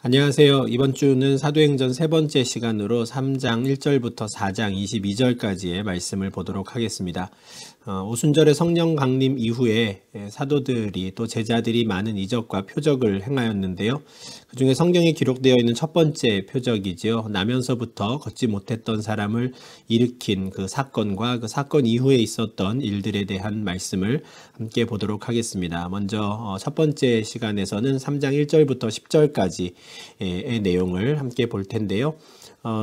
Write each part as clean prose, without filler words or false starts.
안녕하세요. 이번 주는 사도행전 세 번째 시간으로 3장 1절부터 4장 22절까지의 말씀을 보도록 하겠습니다. 오순절의 성령 강림 이후에 사도들이 또 제자들이 많은 이적과 표적을 행하였는데요. 그중에 성경에 기록되어 있는 첫 번째 표적이지요. 나면서부터 걷지 못했던 사람을 일으킨 그 사건과 그 사건 이후에 있었던 일들에 대한 말씀을 함께 보도록 하겠습니다. 먼저 첫 번째 시간에서는 3장 1절부터 10절까지의 내용을 함께 볼 텐데요.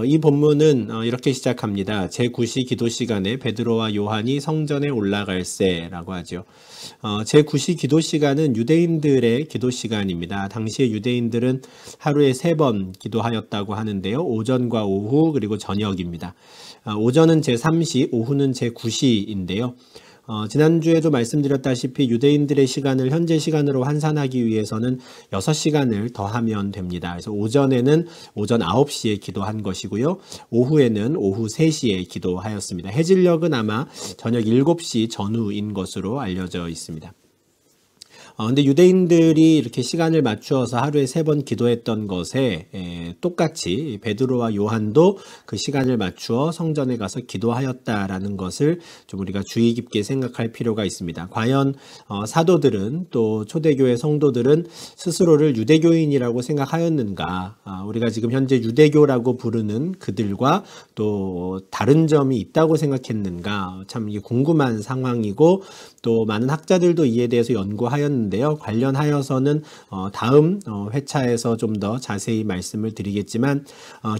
이 본문은 이렇게 시작합니다. 제9시 기도 시간에 베드로와 요한이 성전에 올라갈새라고 하죠. 제9시 기도 시간은 유대인들의 기도 시간입니다. 당시에 유대인들은 하루에 3번 기도하였다고 하는데요. 오전과 오후 그리고 저녁입니다. 오전은 제3시, 오후는 제9시인데요. 지난주에도 말씀드렸다시피 유대인들의 시간을 현재 시간으로 환산하기 위해서는 6시간을 더하면 됩니다. 그래서 오전에는 오전 9시에 기도한 것이고요. 오후에는 오후 3시에 기도하였습니다. 해질녘은 아마 저녁 7시 전후인 것으로 알려져 있습니다. 근데 유대인들이 이렇게 시간을 맞추어서 하루에 3번 기도했던 것에 똑같이 베드로와 요한도 그 시간을 맞추어 성전에 가서 기도하였다라는 것을 좀 우리가 주의 깊게 생각할 필요가 있습니다. 과연 사도들은 또 초대교회 성도들은 스스로를 유대교인이라고 생각하였는가? 우리가 지금 현재 유대교라고 부르는 그들과 또 다른 점이 있다고 생각했는가? 참 이게 궁금한 상황이고 또 많은 학자들도 이에 대해서 연구하였는데요. 관련하여서는 다음 회차에서 좀 더 자세히 말씀을 드리겠지만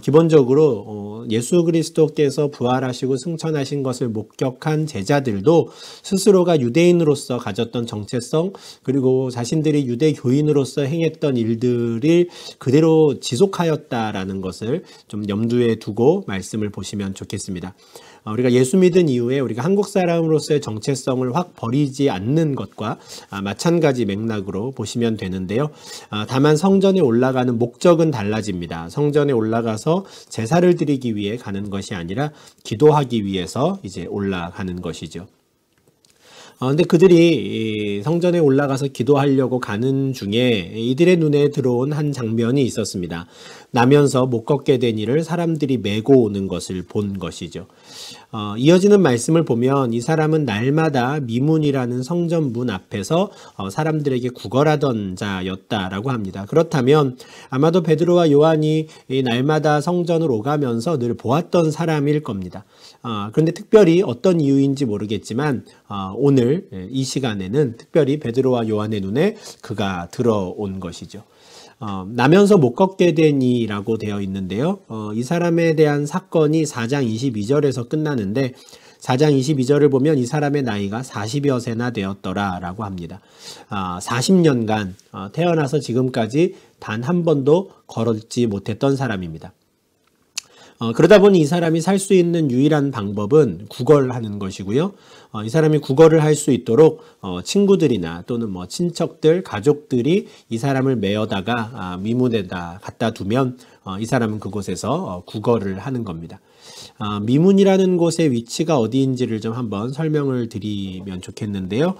기본적으로 예수 그리스도께서 부활하시고 승천하신 것을 목격한 제자들도 스스로가 유대인으로서 가졌던 정체성 그리고 자신들이 유대교인으로서 행했던 일들을 그대로 지속하였다라는 것을 좀 염두에 두고 말씀을 보시면 좋겠습니다. 우리가 예수 믿은 이후에 우리가 한국 사람으로서의 정체성을 확 버리지 않는 것과 마찬가지 맥락으로 보시면 되는데요. 다만 성전에 올라가는 목적은 달라집니다. 성전에 올라가서 제사를 드리기 위해 가는 것이 아니라 기도하기 위해서 이제 올라가는 것이죠. 근데 그들이 성전에 올라가서 기도하려고 가는 중에 이들의 눈에 들어온 한 장면이 있었습니다. 나면서 못 걷게 된 이를 사람들이 메고 오는 것을 본 것이죠. 이어지는 말씀을 보면 이 사람은 날마다 미문이라는 성전 문 앞에서 사람들에게 구걸하던 자였다라고 합니다. 그렇다면 아마도 베드로와 요한이 날마다 성전을 오가면서 늘 보았던 사람일 겁니다. 그런데 특별히 어떤 이유인지 모르겠지만 오늘 이 시간에는 특별히 베드로와 요한의 눈에 그가 들어온 것이죠. 나면서 못 걷게 되니라고 되어 있는데요. 이 사람에 대한 사건이 4장 22절에서 끝나는데 4장 22절을 보면 이 사람의 나이가 40여 세나 되었더라 라고 합니다. 40년간 태어나서 지금까지 단 한 번도 걸었지 못했던 사람입니다. 그러다 보니 이 사람이 살 수 있는 유일한 방법은 구걸하는 것이고요. 이 사람이 구걸을 할 수 있도록 친구들이나 또는 친척들, 가족들이 이 사람을 메어다가 미문에다 갖다 두면 이 사람은 그곳에서 구걸을 하는 겁니다. 미문이라는 곳의 위치가 어디인지를 좀 한번 설명을 드리면 좋겠는데요.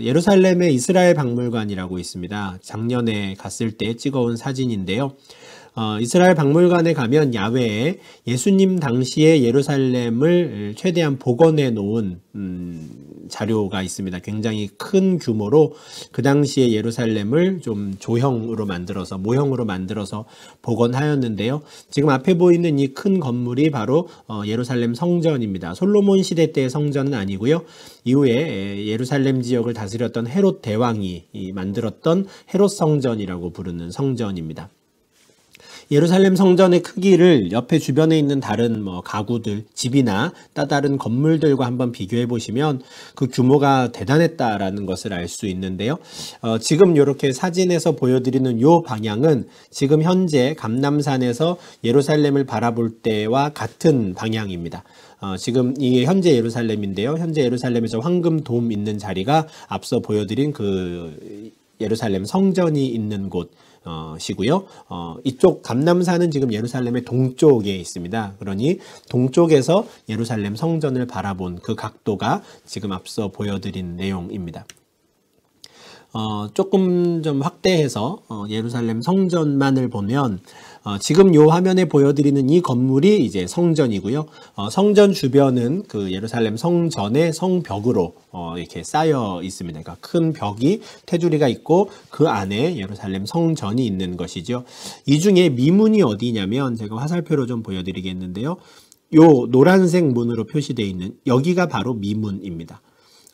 예루살렘의 이스라엘 박물관이라고 있습니다. 작년에 갔을 때 찍어온 사진인데요. 이스라엘 박물관에 가면 야외에 예수님 당시의 예루살렘을 최대한 복원해 놓은 자료가 있습니다. 굉장히 큰 규모로 그 당시의 예루살렘을 좀 조형으로 만들어서 모형으로 만들어서 복원하였는데요. 지금 앞에 보이는 이 큰 건물이 바로 예루살렘 성전입니다. 솔로몬 시대 때의 성전은 아니고요. 이후에 예루살렘 지역을 다스렸던 헤롯 대왕이 만들었던 헤롯 성전이라고 부르는 성전입니다. 예루살렘 성전의 크기를 옆에 주변에 있는 다른 가구들, 집이나 다른 건물들과 한번 비교해 보시면 그 규모가 대단했다라는 것을 알 수 있는데요. 지금 이렇게 사진에서 보여드리는 이 방향은 지금 현재 감람산에서 예루살렘을 바라볼 때와 같은 방향입니다. 지금 이게 현재 예루살렘인데요. 현재 예루살렘에서 황금 돔 있는 자리가 앞서 보여드린 그 예루살렘 성전이 있는 곳 시고요. 이쪽 감람산은 지금 예루살렘의 동쪽에 있습니다. 그러니 동쪽에서 예루살렘 성전을 바라본 그 각도가 지금 앞서 보여드린 내용입니다. 조금 좀 확대해서 예루살렘 성전만을 보면 지금 요 화면에 보여드리는 이 건물이 이제 성전이고요. 성전 주변은 그 예루살렘 성전의 성벽으로 이렇게 쌓여 있습니다. 그러니까 큰 벽이 테두리가 있고 그 안에 예루살렘 성전이 있는 것이죠. 이 중에 미문이 어디냐면 제가 화살표로 좀 보여드리겠는데요. 요 노란색 문으로 표시되어 있는 여기가 바로 미문입니다.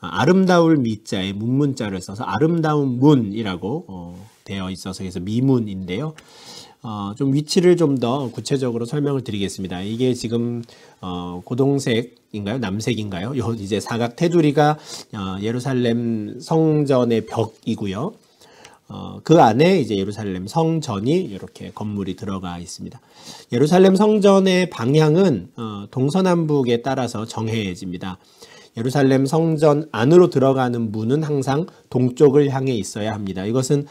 아름다울 미자에 문문자를 써서 아름다운 문이라고 되어 있어서 그래서 미문인데요. 좀 위치를 좀 더 구체적으로 설명을 드리겠습니다. 이게 지금 고동색인가요? 남색인가요? 요 이제 사각 테두리가 예루살렘 성전의 벽이고요. 그 안에 이제 예루살렘 성전이 이렇게 건물이 들어가 있습니다. 예루살렘 성전의 방향은 동서남북에 따라서 정해집니다. 예루살렘 성전 안으로 들어가는 문은 항상 동쪽을 향해 있어야 합니다. 이것은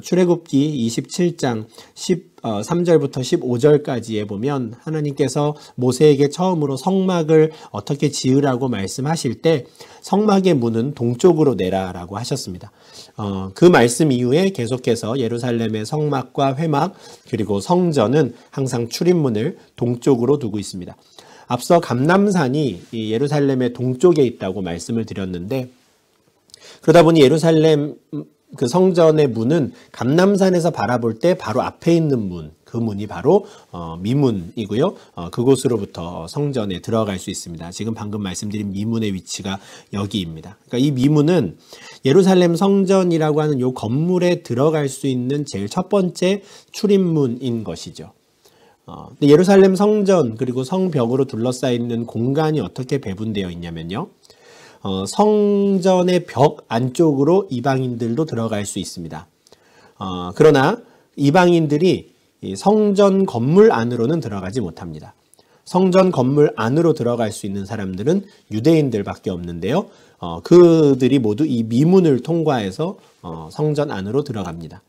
출애굽기 27장 13절부터 15절까지에 보면 하나님께서 모세에게 처음으로 성막을 어떻게 지으라고 말씀하실 때 성막의 문은 동쪽으로 내라라고 하셨습니다. 그 말씀 이후에 계속해서 예루살렘의 성막과 회막 그리고 성전은 항상 출입문을 동쪽으로 두고 있습니다. 앞서 감람산이 예루살렘의 동쪽에 있다고 말씀을 드렸는데 그러다 보니 예루살렘 그 성전의 문은 감람산에서 바라볼 때 바로 앞에 있는 문, 그 문이 바로 미문이고요. 그곳으로부터 성전에 들어갈 수 있습니다. 지금 방금 말씀드린 미문의 위치가 여기입니다. 그러니까 이 미문은 예루살렘 성전이라고 하는 이 건물에 들어갈 수 있는 제일 첫 번째 출입문인 것이죠. 예루살렘 성전 그리고 성벽으로 둘러싸여 있는 공간이 어떻게 배분되어 있냐면요. 성전의 벽 안쪽으로 이방인들도 들어갈 수 있습니다. 그러나 이방인들이 성전 건물 안으로는 들어가지 못합니다. 성전 건물 안으로 들어갈 수 있는 사람들은 유대인들밖에 없는데요. 그들이 모두 이 미문을 통과해서 성전 안으로 들어갑니다.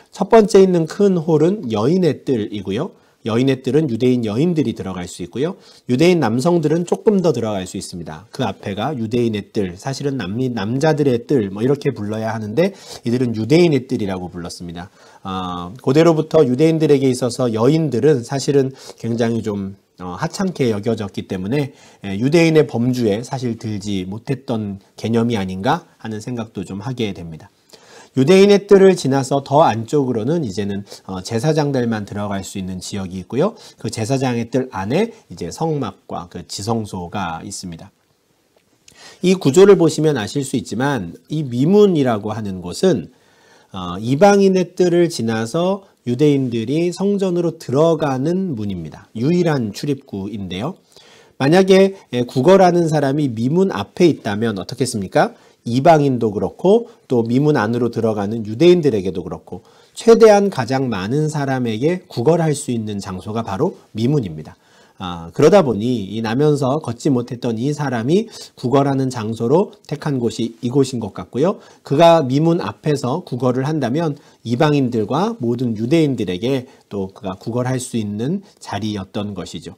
첫 번째 있는 큰 홀은 여인의 뜰이고요. 여인의 뜰은 유대인 여인들이 들어갈 수 있고요. 유대인 남성들은 조금 더 들어갈 수 있습니다. 그 앞에가 유대인의 뜰, 사실은 남자들의 뜰 뭐 이렇게 불러야 하는데 이들은 유대인의 뜰이라고 불렀습니다. 고대로부터 유대인들에게 있어서 여인들은 사실은 굉장히 좀 하찮게 여겨졌기 때문에 유대인의 범주에 사실 들지 못했던 개념이 아닌가 하는 생각도 좀 하게 됩니다. 유대인의 뜰을 지나서 더 안쪽으로는 이제는 제사장들만 들어갈 수 있는 지역이 있고요. 그 제사장의 뜰 안에 이제 성막과 그 지성소가 있습니다. 이 구조를 보시면 아실 수 있지만 이 미문이라고 하는 곳은 이방인의 뜰을 지나서 유대인들이 성전으로 들어가는 문입니다. 유일한 출입구인데요. 만약에 구걸하는 사람이 미문 앞에 있다면 어떻겠습니까? 이방인도 그렇고 또 미문 안으로 들어가는 유대인들에게도 그렇고 최대한 가장 많은 사람에게 구걸할 수 있는 장소가 바로 미문입니다. 그러다 보니 이 나면서 걷지 못했던 이 사람이 구걸하는 장소로 택한 곳이 이곳인 것 같고요. 그가 미문 앞에서 구걸을 한다면 이방인들과 모든 유대인들에게 또 그가 구걸할 수 있는 자리였던 것이죠.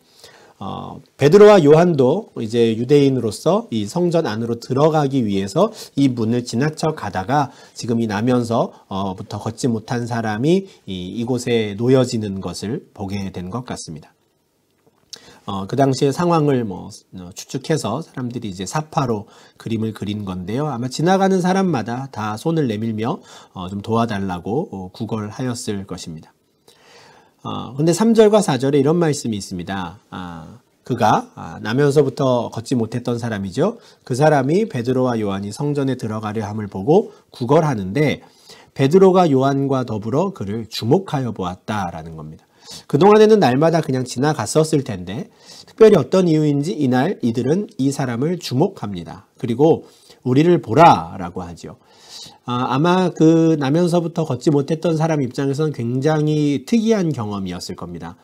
베드로와 요한도 이제 유대인으로서 이 성전 안으로 들어가기 위해서 이 문을 지나쳐 가다가 지금 이 나면서부터 걷지 못한 사람이 이곳에 놓여지는 것을 보게 된 것 같습니다. 그 당시의 상황을 추측해서 사람들이 이제 사파로 그림을 그린 건데요. 아마 지나가는 사람마다 다 손을 내밀며 좀 도와달라고 구걸하였을 것입니다. 근데 3절과 4절에 이런 말씀이 있습니다. 그가 나면서부터 걷지 못했던 사람이죠. 그 사람이 베드로와 요한이 성전에 들어가려 함을 보고 구걸하는데 베드로가 요한과 더불어 그를 주목하여 보았다라는 겁니다. 그동안에는 날마다 그냥 지나갔었을 텐데 특별히 어떤 이유인지 이날 이들은 이 사람을 주목합니다. 그리고 우리를 보라라고 하죠. 아마 그 나면서부터 걷지 못했던 사람 입장에서는 굉장히 특이한 경험이었을 겁니다.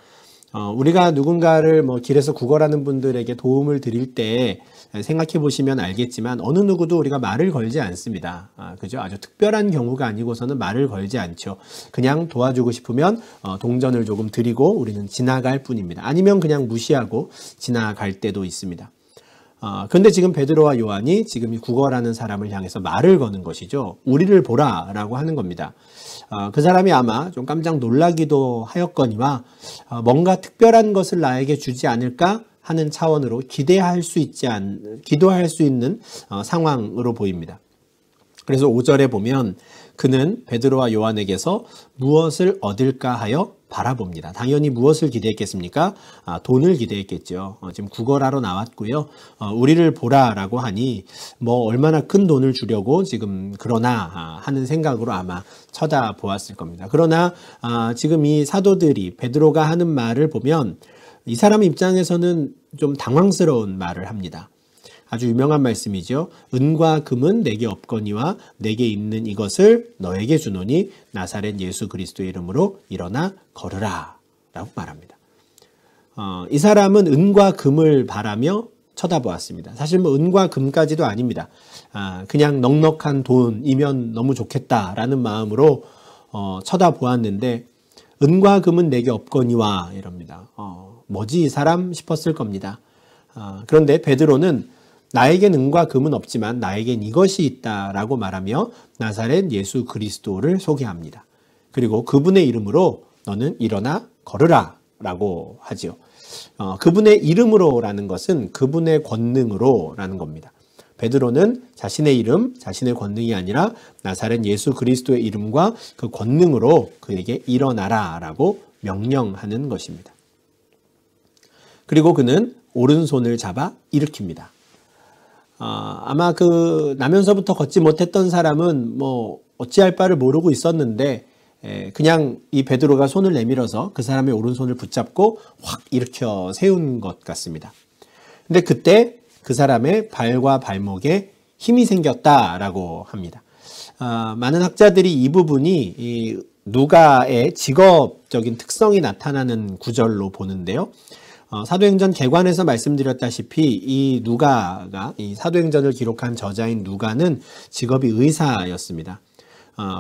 우리가 누군가를 길에서 구걸하는 분들에게 도움을 드릴 때 생각해 보시면 알겠지만 어느 누구도 우리가 말을 걸지 않습니다. 그죠? 아주 특별한 경우가 아니고서는 말을 걸지 않죠. 그냥 도와주고 싶으면 동전을 조금 드리고 우리는 지나갈 뿐입니다. 아니면 그냥 무시하고 지나갈 때도 있습니다. 그런데 지금 베드로와 요한이 지금 이 구걸하는 사람을 향해서 말을 거는 것이죠. 우리를 보라라고 하는 겁니다. 그 사람이 아마 좀 깜짝 놀라기도 하였거니와 뭔가 특별한 것을 나에게 주지 않을까 하는 차원으로 기도할 수 있는 상황으로 보입니다. 그래서 5절에 보면 그는 베드로와 요한에게서 무엇을 얻을까 하여 바라봅니다. 당연히 무엇을 기대했겠습니까? 돈을 기대했겠죠. 지금 구걸하러 나왔고요. 우리를 보라라고 하니 뭐 얼마나 큰 돈을 주려고 지금 그러나 하는 생각으로 아마 쳐다보았을 겁니다. 그러나 지금 이 사도들이 베드로가 하는 말을 보면 이 사람 입장에서는 좀 당황스러운 말을 합니다. 아주 유명한 말씀이죠. 은과 금은 내게 없거니와 내게 있는 이것을 너에게 주노니 나사렛 예수 그리스도의 이름으로 일어나 걸으라 라고 말합니다. 이 사람은 은과 금을 바라며 쳐다보았습니다. 사실 뭐 은과 금까지도 아닙니다. 그냥 넉넉한 돈이면 너무 좋겠다라는 마음으로 쳐다보았는데 은과 금은 내게 없거니와 이럽니다. 뭐지 이 사람 싶었을 겁니다. 그런데 베드로는 나에겐 은과 금은 없지만 나에겐 이것이 있다라고 말하며 나사렛 예수 그리스도를 소개합니다. 그리고 그분의 이름으로 너는 일어나 걸으라 라고 하지요. 그분의 이름으로라는 것은 그분의 권능으로라는 겁니다. 베드로는 자신의 이름, 자신의 권능이 아니라 나사렛 예수 그리스도의 이름과 그 권능으로 그에게 일어나라 라고 명령하는 것입니다. 그리고 그는 오른손을 잡아 일으킵니다. 아마 그 나면서부터 걷지 못했던 사람은 뭐 어찌할 바를 모르고 있었는데 그냥 이 베드로가 손을 내밀어서 그 사람의 오른손을 붙잡고 확 일으켜 세운 것 같습니다. 근데 그때 그 사람의 발과 발목에 힘이 생겼다라고 합니다. 많은 학자들이 이 부분이 이 누가의 직업적인 특성이 나타나는 구절로 보는데요. 사도행전 개관에서 말씀드렸다시피 이 누가가 이 사도행전을 기록한 저자인 누가는 직업이 의사였습니다.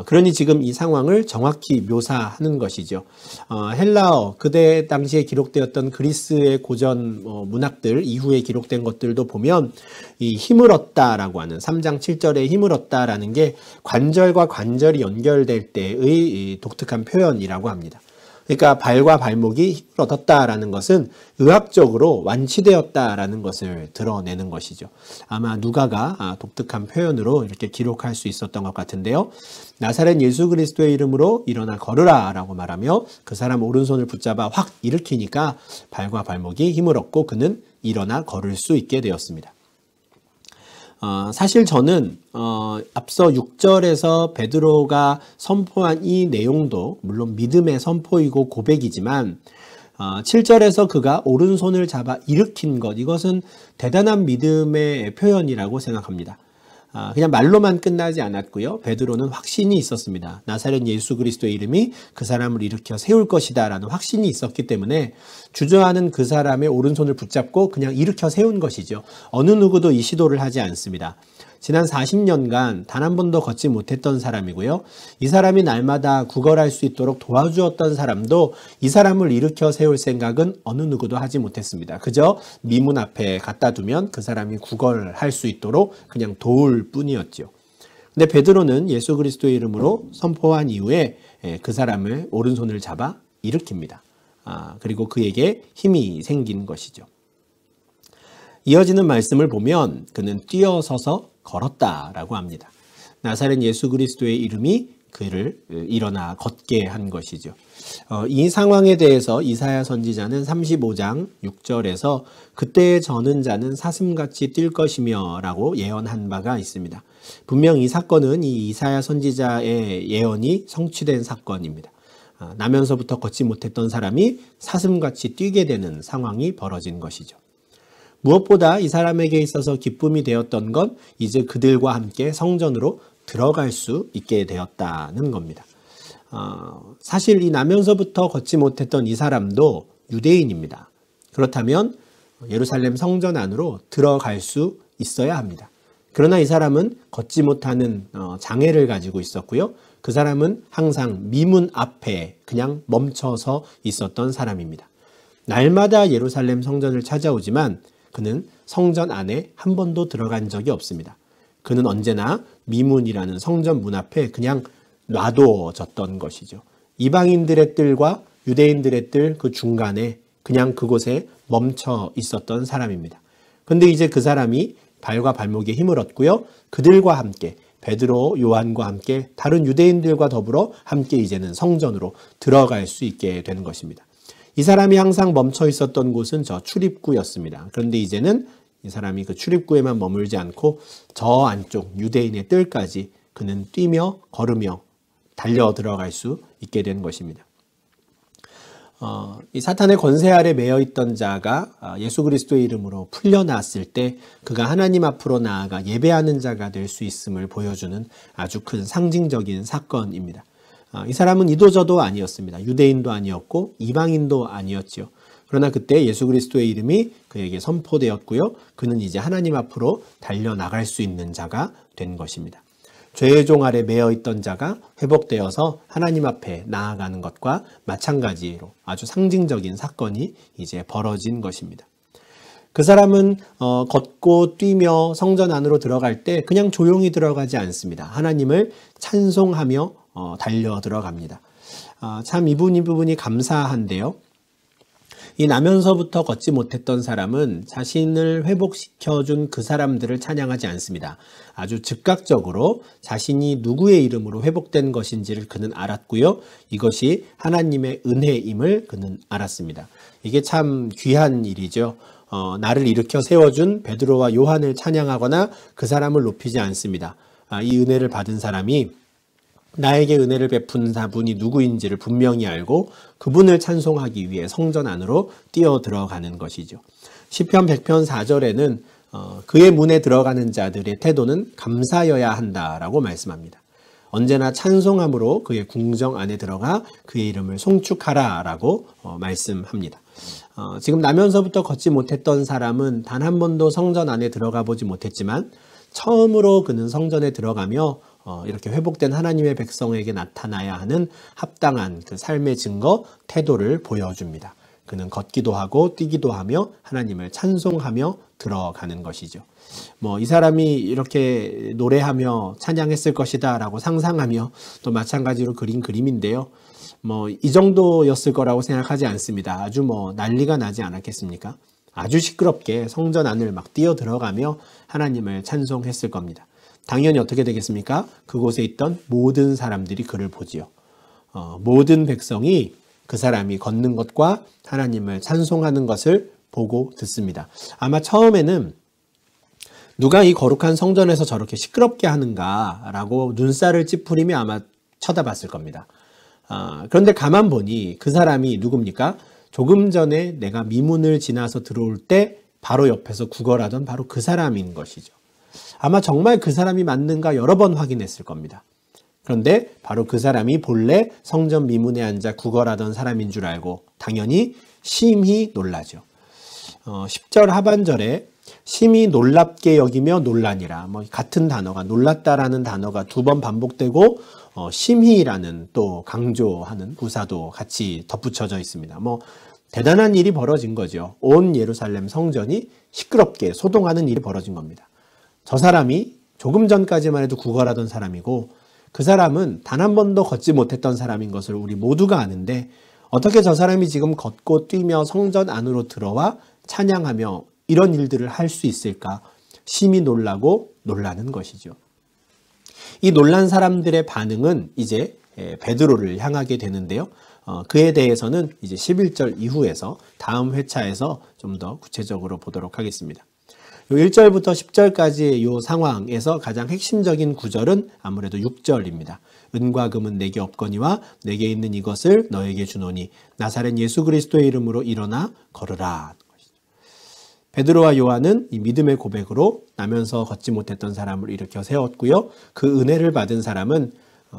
그러니 지금 이 상황을 정확히 묘사하는 것이죠. 헬라어 그때 당시에 기록되었던 그리스의 고전 문학들 이후에 기록된 것들도 보면 이 힘을 얻다라고 하는 3장 7절에 힘을 얻다라는 게 관절과 관절이 연결될 때의 독특한 표현이라고 합니다. 그러니까 발과 발목이 힘을 얻었다라는 것은 의학적으로 완치되었다라는 것을 드러내는 것이죠. 아마 누가가 독특한 표현으로 이렇게 기록할 수 있었던 것 같은데요. 나사렛 예수 그리스도의 이름으로 일어나 걸으라 라고 말하며 그 사람 오른손을 붙잡아 확 일으키니까 발과 발목이 힘을 얻고 그는 일어나 걸을 수 있게 되었습니다. 사실 저는 앞서 6절에서 베드로가 선포한 이 내용도 물론 믿음의 선포이고 고백이지만 7절에서 그가 오른손을 잡아 일으킨 것 이것은 대단한 믿음의 표현이라고 생각합니다. 그냥 말로만 끝나지 않았고요. 베드로는 확신이 있었습니다. 나사렛 예수 그리스도의 이름이 그 사람을 일으켜 세울 것이다 라는 확신이 있었기 때문에 주저하는 그 사람의 오른손을 붙잡고 그냥 일으켜 세운 것이죠. 어느 누구도 이 시도를 하지 않습니다. 지난 40년간 단 한 번도 걷지 못했던 사람이고요. 이 사람이 날마다 구걸할 수 있도록 도와주었던 사람도 이 사람을 일으켜 세울 생각은 어느 누구도 하지 못했습니다. 그저 미문 앞에 갖다 두면 그 사람이 구걸할 수 있도록 그냥 도울 뿐이었죠. 근데 베드로는 예수 그리스도의 이름으로 선포한 이후에 그 사람을 오른손을 잡아 일으킵니다. 그리고 그에게 힘이 생긴 것이죠. 이어지는 말씀을 보면 그는 뛰어서서 걸었다라고 합니다. 나사렛 예수 그리스도의 이름이 그를 일어나 걷게 한 것이죠. 이 상황에 대해서 이사야 선지자는 35장 6절에서 그때의 저는 자는 사슴같이 뛸 것이며 라고 예언한 바가 있습니다. 분명 이 사건은 이 이사야 선지자의 예언이 성취된 사건입니다. 나면서부터 걷지 못했던 사람이 사슴같이 뛰게 되는 상황이 벌어진 것이죠. 무엇보다 이 사람에게 있어서 기쁨이 되었던 건 이제 그들과 함께 성전으로 들어갈 수 있게 되었다는 겁니다. 사실 이 나면서부터 걷지 못했던 이 사람도 유대인입니다. 그렇다면 예루살렘 성전 안으로 들어갈 수 있어야 합니다. 그러나 이 사람은 걷지 못하는 장애를 가지고 있었고요. 그 사람은 항상 미문 앞에 그냥 멈춰서 있었던 사람입니다. 날마다 예루살렘 성전을 찾아오지만 그는 성전 안에 한 번도 들어간 적이 없습니다. 그는 언제나 미문이라는 성전 문 앞에 그냥 놔두어졌던 것이죠. 이방인들의 뜰과 유대인들의 뜰 그 중간에 그냥 그곳에 멈춰 있었던 사람입니다. 그런데 이제 그 사람이 발과 발목에 힘을 얻고요. 그들과 함께 베드로, 요한과 함께 다른 유대인들과 더불어 함께 이제는 성전으로 들어갈 수 있게 되는 것입니다. 이 사람이 항상 멈춰 있었던 곳은 저 출입구였습니다. 그런데 이제는 이 사람이 그 출입구에만 머물지 않고 저 안쪽 유대인의 뜰까지 그는 뛰며 걸으며 달려 들어갈 수 있게 된 것입니다. 이 사탄의 권세 아래 매여 있던 자가 예수 그리스도의 이름으로 풀려났을 때 그가 하나님 앞으로 나아가 예배하는 자가 될 수 있음을 보여주는 아주 큰 상징적인 사건입니다. 이 사람은 이도저도 아니었습니다. 유대인도 아니었고 이방인도 아니었죠. 그러나 그때 예수 그리스도의 이름이 그에게 선포되었고요. 그는 이제 하나님 앞으로 달려나갈 수 있는 자가 된 것입니다. 죄의 종 아래 매여 있던 자가 회복되어서 하나님 앞에 나아가는 것과 마찬가지로 아주 상징적인 사건이 이제 벌어진 것입니다. 그 사람은 걷고 뛰며 성전 안으로 들어갈 때 그냥 조용히 들어가지 않습니다. 하나님을 찬송하며 달려 들어갑니다. 참 이 부분이 감사한데요. 이 나면서부터 걷지 못했던 사람은 자신을 회복시켜준 그 사람들을 찬양하지 않습니다. 아주 즉각적으로 자신이 누구의 이름으로 회복된 것인지를 그는 알았고요. 이것이 하나님의 은혜임을 그는 알았습니다. 이게 참 귀한 일이죠. 나를 일으켜 세워준 베드로와 요한을 찬양하거나 그 사람을 높이지 않습니다. 이 은혜를 받은 사람이 나에게 은혜를 베푼 분이 누구인지를 분명히 알고 그분을 찬송하기 위해 성전 안으로 뛰어 들어가는 것이죠. 시편 100편 4절에는 그의 문에 들어가는 자들의 태도는 감사여야 한다라고 말씀합니다. 언제나 찬송함으로 그의 궁정 안에 들어가 그의 이름을 송축하라라고 말씀합니다. 지금 나면서부터 걷지 못했던 사람은 단 한 번도 성전 안에 들어가 보지 못했지만 처음으로 그는 성전에 들어가며 이렇게 회복된 하나님의 백성에게 나타나야 하는 합당한 그 삶의 증거, 태도를 보여줍니다. 그는 걷기도 하고 뛰기도 하며 하나님을 찬송하며 들어가는 것이죠. 이 사람이 이렇게 노래하며 찬양했을 것이다 라고 상상하며 또 마찬가지로 그린 그림인데요. 이 정도였을 거라고 생각하지 않습니다. 아주 난리가 나지 않았겠습니까? 아주 시끄럽게 성전 안을 막 뛰어 들어가며 하나님을 찬송했을 겁니다. 당연히 어떻게 되겠습니까? 그곳에 있던 모든 사람들이 그를 보지요. 모든 백성이 그 사람이 걷는 것과 하나님을 찬송하는 것을 보고 듣습니다. 아마 처음에는 누가 이 거룩한 성전에서 저렇게 시끄럽게 하는가라고 눈살을 찌푸리며 아마 쳐다봤을 겁니다. 그런데 가만 보니 그 사람이 누굽니까? 조금 전에 내가 미문을 지나서 들어올 때 바로 옆에서 구걸하던 바로 그 사람인 것이죠. 아마 정말 그 사람이 맞는가 여러 번 확인했을 겁니다. 그런데 바로 그 사람이 본래 성전 미문에 앉아 구걸하던 사람인 줄 알고 당연히 심히 놀라죠. 10절 하반절에 심히 놀랍게 여기며 놀라니라. 같은 단어가 놀랐다라는 단어가 두 번 반복되고 심히라는 또 강조하는 부사도 같이 덧붙여져 있습니다. 대단한 일이 벌어진 거죠. 온 예루살렘 성전이 시끄럽게 소동하는 일이 벌어진 겁니다. 저 사람이 조금 전까지만 해도 구걸하던 사람이고 그 사람은 단 한 번도 걷지 못했던 사람인 것을 우리 모두가 아는데 어떻게 저 사람이 지금 걷고 뛰며 성전 안으로 들어와 찬양하며 이런 일들을 할 수 있을까? 심히 놀라고 놀라는 것이죠. 이 놀란 사람들의 반응은 이제 베드로를 향하게 되는데요. 그에 대해서는 이제 11절 이후에서 다음 회차에서 좀 더 구체적으로 보도록 하겠습니다. 1절부터 10절까지의 이 상황에서 가장 핵심적인 구절은 아무래도 6절입니다. 은과 금은 내게 없거니와 내게 있는 이것을 너에게 주노니 나사렛 예수 그리스도의 이름으로 일어나 걸으라. 베드로와 요한은 이 믿음의 고백으로 나면서 걷지 못했던 사람을 일으켜 세웠고요. 그 은혜를 받은 사람은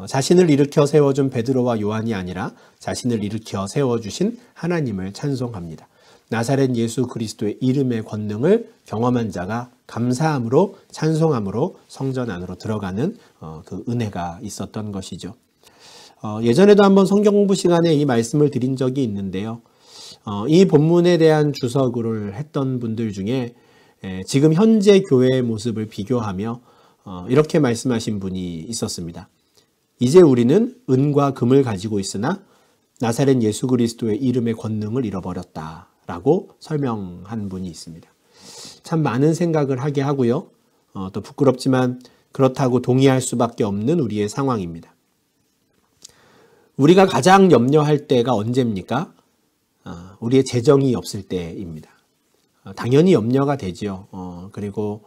자신을 일으켜 세워준 베드로와 요한이 아니라 자신을 일으켜 세워주신 하나님을 찬송합니다. 나사렛 예수 그리스도의 이름의 권능을 경험한 자가 감사함으로 찬송함으로 성전 안으로 들어가는 그 은혜가 있었던 것이죠. 예전에도 한번 성경 공부 시간에 이 말씀을 드린 적이 있는데요. 이 본문에 대한 주석을 했던 분들 중에 지금 현재 교회의 모습을 비교하며 이렇게 말씀하신 분이 있었습니다. 이제 우리는 은과 금을 가지고 있으나 나사렛 예수 그리스도의 이름의 권능을 잃어버렸다라고 설명한 분이 있습니다. 참 많은 생각을 하게 하고요. 또 부끄럽지만 그렇다고 동의할 수밖에 없는 우리의 상황입니다. 우리가 가장 염려할 때가 언제입니까? 우리의 재정이 없을 때입니다. 당연히 염려가 되지요. 그리고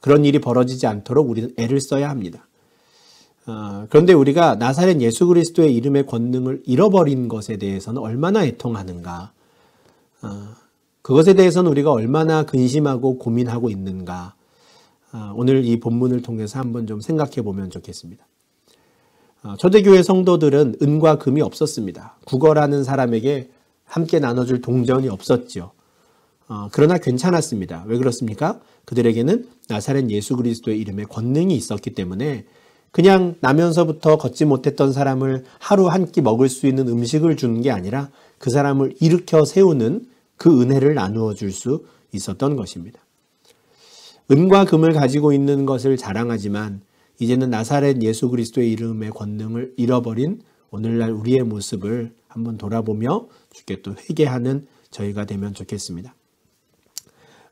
그런 일이 벌어지지 않도록 우리는 애를 써야 합니다. 그런데 우리가 나사렛 예수 그리스도의 이름의 권능을 잃어버린 것에 대해서는 얼마나 애통하는가? 그것에 대해서는 우리가 얼마나 근심하고 고민하고 있는가? 오늘 이 본문을 통해서 한번 좀 생각해 보면 좋겠습니다. 초대교회 성도들은 은과 금이 없었습니다. 구걸하는 사람에게 함께 나눠줄 동전이 없었죠. 그러나 괜찮았습니다. 왜 그렇습니까? 그들에게는 나사렛 예수 그리스도의 이름에 권능이 있었기 때문에 그냥 나면서부터 걷지 못했던 사람을 하루 한 끼 먹을 수 있는 음식을 주는 게 아니라 그 사람을 일으켜 세우는 그 은혜를 나누어 줄 수 있었던 것입니다. 은과 금을 가지고 있는 것을 자랑하지만 이제는 나사렛 예수 그리스도의 이름의 권능을 잃어버린 오늘날 우리의 모습을 한번 돌아보며 주께 또 회개하는 저희가 되면 좋겠습니다.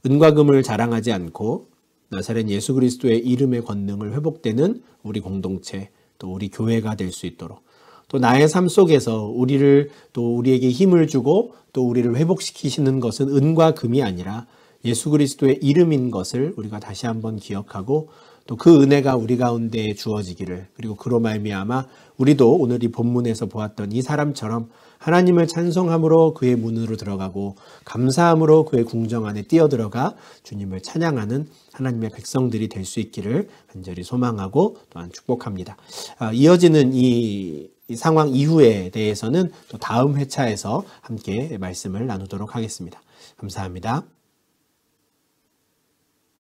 은과 금을 자랑하지 않고 나사렛 예수 그리스도의 이름의 권능을 회복되는 우리 공동체, 또 우리 교회가 될 수 있도록, 또 나의 삶 속에서 우리에게 힘을 주고 또 우리를 회복시키시는 것은 은과 금이 아니라 예수 그리스도의 이름인 것을 우리가 다시 한번 기억하고 또 그 은혜가 우리 가운데 주어지기를, 그리고 그로 말미암아 우리도 오늘 이 본문에서 보았던 이 사람처럼 하나님을 찬송함으로 그의 문으로 들어가고 감사함으로 그의 궁정 안에 뛰어들어가 주님을 찬양하는 하나님의 백성들이 될 수 있기를 간절히 소망하고 또한 축복합니다. 이어지는 이 상황 이후에 대해서는 또 다음 회차에서 함께 말씀을 나누도록 하겠습니다. 감사합니다.